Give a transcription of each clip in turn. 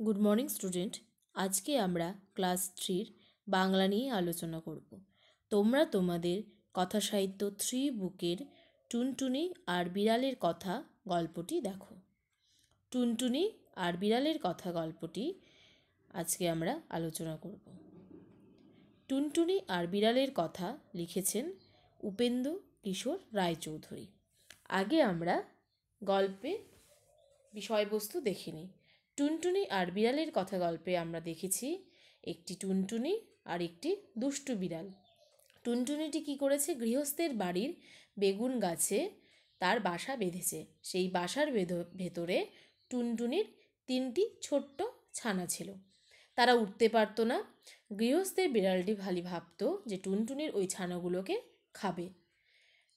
Good morning student. আজকে আমরা class 3 Bangla নিয়ে আলোচনা করব। তোমরা তোমাদের কথা সাহিত্য 3 বুকের টুনটুনি আর বিড়ালের কথা গল্পটি দেখো। টুনটুনি আর বিড়ালের কথা গল্পটি আজকে আমরা আলোচনা করব। টুনটুনি আর বিড়ালের কথা লিখেছেন উপেন্দ্র কিশোর রায়চৌধুরী। আগে আমরা গল্পে বিষয়বস্তু দেখে নিই। টুনটুনি আর বিড়ালের কথা গল্পে আমরা দেখেছি একটি টুনটুনি আর একটি দুষ্টু বিড়াল। টুনটুনিটি কি করেছে, গৃহস্থের বাড়ির বেগুন গাছে তার বাসা বেঁধেছে। সেই বাসার ভেতরে টুনটুনির 3টি ছোট্ট ছানা ছিল। তারা উঠতে পারতো না। গৃহস্থের বিড়ালটি ভাবতো যে টুনটুনির ওই ছানাগুলোকে খাবে।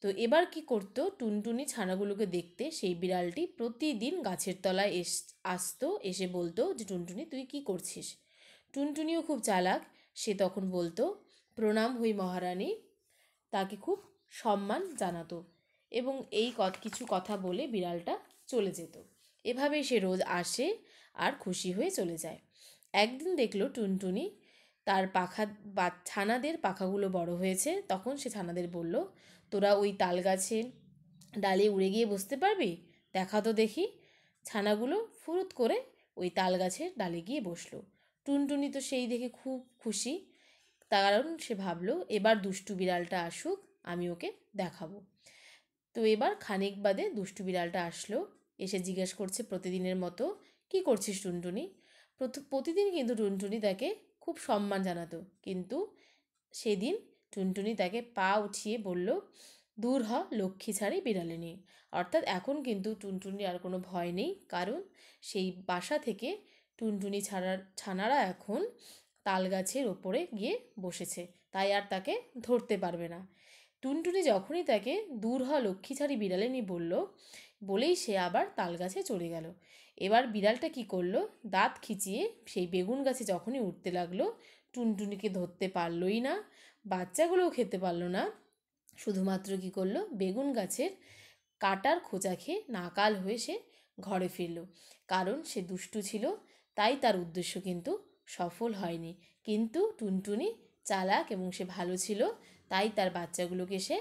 তো এবার কি করতো, টুনটুনি ছানাগুলোকে দেখতে সেই বিড়ালটি প্রতিদিন গাছের তলায় আসতো, এসে বলতো যে টুনটুনি তুই কি করছিস। টুনটুনিও খুব চালাক, সে তখন বলতো প্রণাম হই মহারানী, তাকে খুব সম্মান জানাতো এবং এই কিছু কথা বলে বিড়ালটা চলে যেত। এভাবেই সে রোজ আসে আর খুশি হয়ে চলে যায়। একদিন দেখলো টুনটুনি তার ছানাদের পাখাগুলো বড় হয়েছে। তখন সে ছানাদের বলল, তোরা ওই তাল গাছে ডালে উড়ে গিয়ে বসতে পারবি? দেখা তো দেখি। ছানাগুলো ফুরুত করে ওই তাল গাছের ডালে গিয়ে বসলো। টুনটুনি তো সেই দেখে খুব খুশি, কারণ সে ভাবলো এবার দুষ্টু বিড়ালটা আসুক, আমি ওকে দেখাবো। তো এবার খানিক বাদে দুষ্টু বিড়ালটা আসলো, এসে জিজ্ঞেস করছে প্রতিদিনের মতো, কি করছিস টুনটুনি? প্রতিদিন কিন্তু টুনটুনি তাকে খুব সম্মান জানাতো, কিন্তু সেদিন টুনটুনি তাকে পা উঠিয়ে বলল, দূর হ লক্ষ্মী ছাড়ি বিড়ালে নিয়ে। অর্থাৎ এখন কিন্তু টুনটুনির আর কোনো ভয় নেই, কারণ সেই বাসা থেকে টুনটুনি ছানারা এখন তাল গাছের ওপরে গিয়ে বসেছে, তাই আর তাকে ধরতে পারবে না। টুনটুনি যখনই তাকে দূর হ লক্ষ্মী ছাড়ি বিড়ালে নিয়ে বলেই সে আবার তাল গাছে চলে গেল। এবার বিড়ালটা কি করলো, দাঁত খিচিয়ে সেই বেগুন গাছে যখনই উঠতে লাগলো, টুনটুনিকে ধরতে পারলই না, বাচ্চাগুলোও খেতে পারলো না। শুধুমাত্র কি করলো, বেগুন গাছের কাটার খোঁচা খেয়ে নাকাল হয়ে সে ঘরে ফিরল। কারণ সে দুষ্টু ছিল, তাই তার উদ্দেশ্য কিন্তু সফল হয়নি। কিন্তু টুনটুনি চালাক এবং সে ভালো ছিল, তাই তার বাচ্চাগুলোকে সে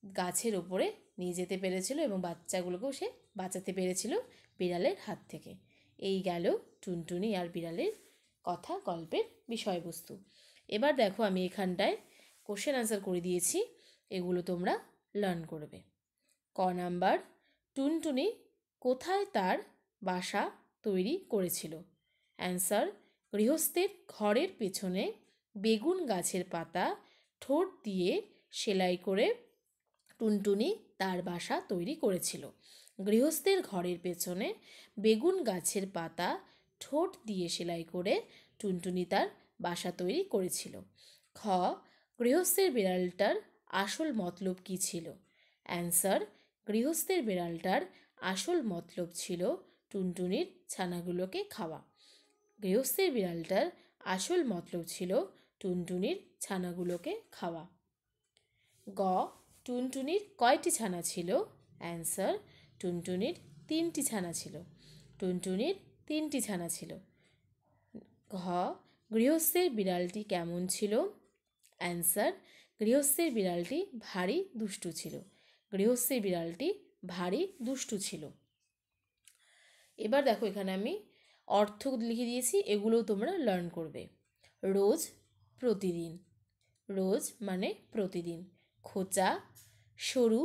গাছের ওপরে নিয়ে যেতে পেরেছিল এবং বাচ্চাগুলোকেও সে বাঁচাতে পেরেছিল বিড়ালের হাত থেকে। এই গেল টুনটুনি আর বিড়ালের কথা গল্পের বিষয়বস্তু। এবার দেখো আমি এখানটায় কোশ্চেন আনসার করে দিয়েছি, এগুলো তোমরা লার্ন করবে। ক নাম্বার, টুনটুনি কোথায় তার বাসা তৈরি করেছিল? অ্যান্সার, গৃহস্থের ঘরের পেছনে বেগুন গাছের পাতা ঠোঁট দিয়ে সেলাই করে টুনটুনি তার বাসা তৈরি করেছিল। গৃহস্থের ঘরের পেছনে বেগুন গাছের পাতা ঠোঁট দিয়ে সেলাই করে টুনটুনি তার বাসা তৈরি করেছিল। খ, গৃহস্থের বিড়ালটার আসল মতলব কী ছিল? অ্যান্সার, গৃহস্থের বিড়ালটার আসল মতলব ছিল টুনটুনির ছানাগুলোকে খাওয়া। গৃহস্থের বিড়ালটার আসল মতলব ছিল টুনটুনির ছানাগুলোকে খাওয়া। গ, টুনটুনির কয়টি ছানা ছিল? অ্যান্সার, টুনটুনির 3টি ছানা ছিল। টুনটুনির 3টি ছানা ছিল। ঘ, গৃহস্থের বিড়ালটি কেমন ছিল? অ্যান্সার, গৃহস্থের বিড়ালটি ভারী দুষ্টু ছিল। গৃহস্থের বিড়ালটি ভারী দুষ্টু ছিল। এবার দেখো এখানে আমি অর্থ লিখে দিয়েছি, এগুলোও তোমরা লার্ন করবে। রোজ, প্রতিদিন। রোজ মানে প্রতিদিন। খোঁচা, সরু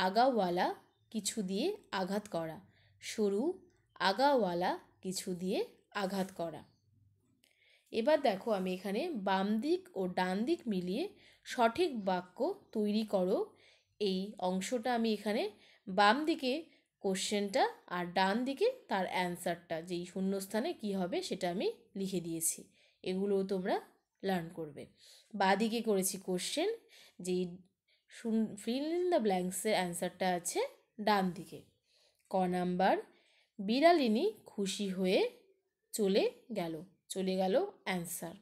আগাওয়ালা কিছু দিয়ে আঘাত করা। সরু আগাওয়ালা কিছু দিয়ে আঘাত করা। এবার দেখো আমি এখানে বাম দিক ও ডান দিক মিলিয়ে সঠিক বাক্য তৈরি করো। এই অংশটা আমি এখানে বাম দিকে কোশ্চেনটা আর ডান দিকে তার অ্যান্সারটা, যেই শূন্যস্থানে কি হবে সেটা আমি লিখে দিয়েছি। এগুলোও তোমরা লার্ন করবে। বাদিকে করেছি কোশ্চেন, যেই ফিল ইন দ্য ব্ল্যাঙ্কসের অ্যান্সারটা আছে ডান দিকে। ক নাম্বার, বিড়ালিনী খুশি হয়ে চলে গেল অ্যান্সার।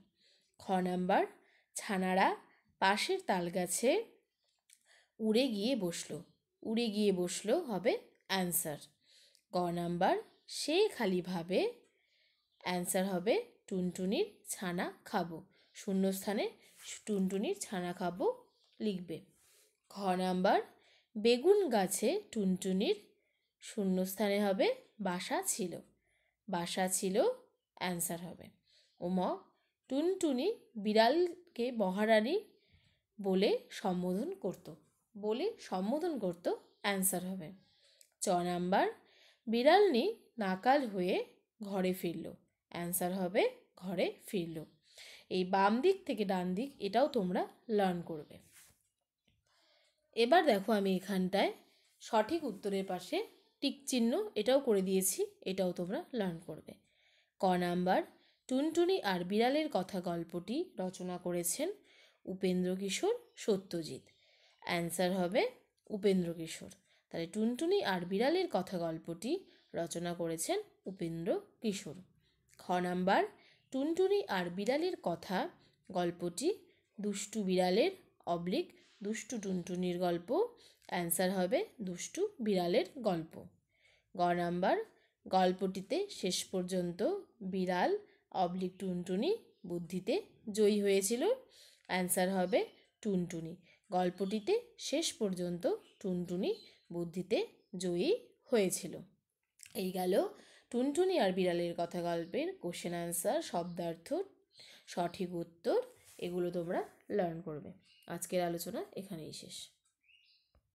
খ নাম্বার, ছানারা পাশের তাল গাছে উড়ে গিয়ে বসলো হবে অ্যান্সার। গ নাম্বার, সে খালি ভাবে অ্যান্সার হবে টুনটুনির ছানা খাবো। শূন্যস্থানে টুনটুনির ছানা খাবো লিখবে। খ নাম্বার, বেগুন গাছে টুনটুনির শূন্যস্থানে হবে বাসা ছিল। বাসা ছিল অ্যান্সার হবে। ওম, টুনটুনি বিড়ালকে মহারানী বলে সম্বোধন করত। বলে সম্বোধন করত অ্যান্সার হবে। চ নাম্বার, বিড়ালনি নাকাল হয়ে ঘরে ফিরল। অ্যান্সার হবে ঘরে ফিরল। এই বাম দিক থেকে ডান দিক এটাও তোমরা লার্ন করবে। এবার দেখো আমি এখানটায় সঠিক উত্তরের পাশে টিক চিহ্ন এটাও করে দিয়েছি, এটাও তোমরা লার্ন করবে। ক নাম্বার, টুনটুনি আর বিড়ালের কথা গল্পটি রচনা করেছেন উপেন্দ্র কিশোর সত্যজিৎ। অ্যান্সার হবে উপেন্দ্র কিশোর। তাহলে টুনটুনি আর বিড়ালের কথা গল্পটি রচনা করেছেন উপেন্দ্র কিশোর। খ নাম্বার, টুনটুনি আর বিড়ালের কথা গল্পটি দুষ্টু বিড়ালের অবলিক দুষ্টু টুনটুনির গল্প। অ্যান্সার হবে দুষ্টু বিড়ালের গল্প। গ নাম্বার, গল্পটিতে শেষ পর্যন্ত বিড়াল অবলিক টুনটুনি বুদ্ধিতে জয়ী হয়েছিল। অ্যান্সার হবে টুনটুনি। গল্পটিতে শেষ পর্যন্ত টুনটুনি বুদ্ধিতে জয়ী হয়েছিল। এই গেল টুনটুনি আর বিড়ালের কথা গল্পের কোশ্চেন অ্যান্সার, শব্দার্থ, সঠিক উত্তর, এগুলো তোমরা লার্ন করবে। আজকের আলোচনা এখানেই শেষ।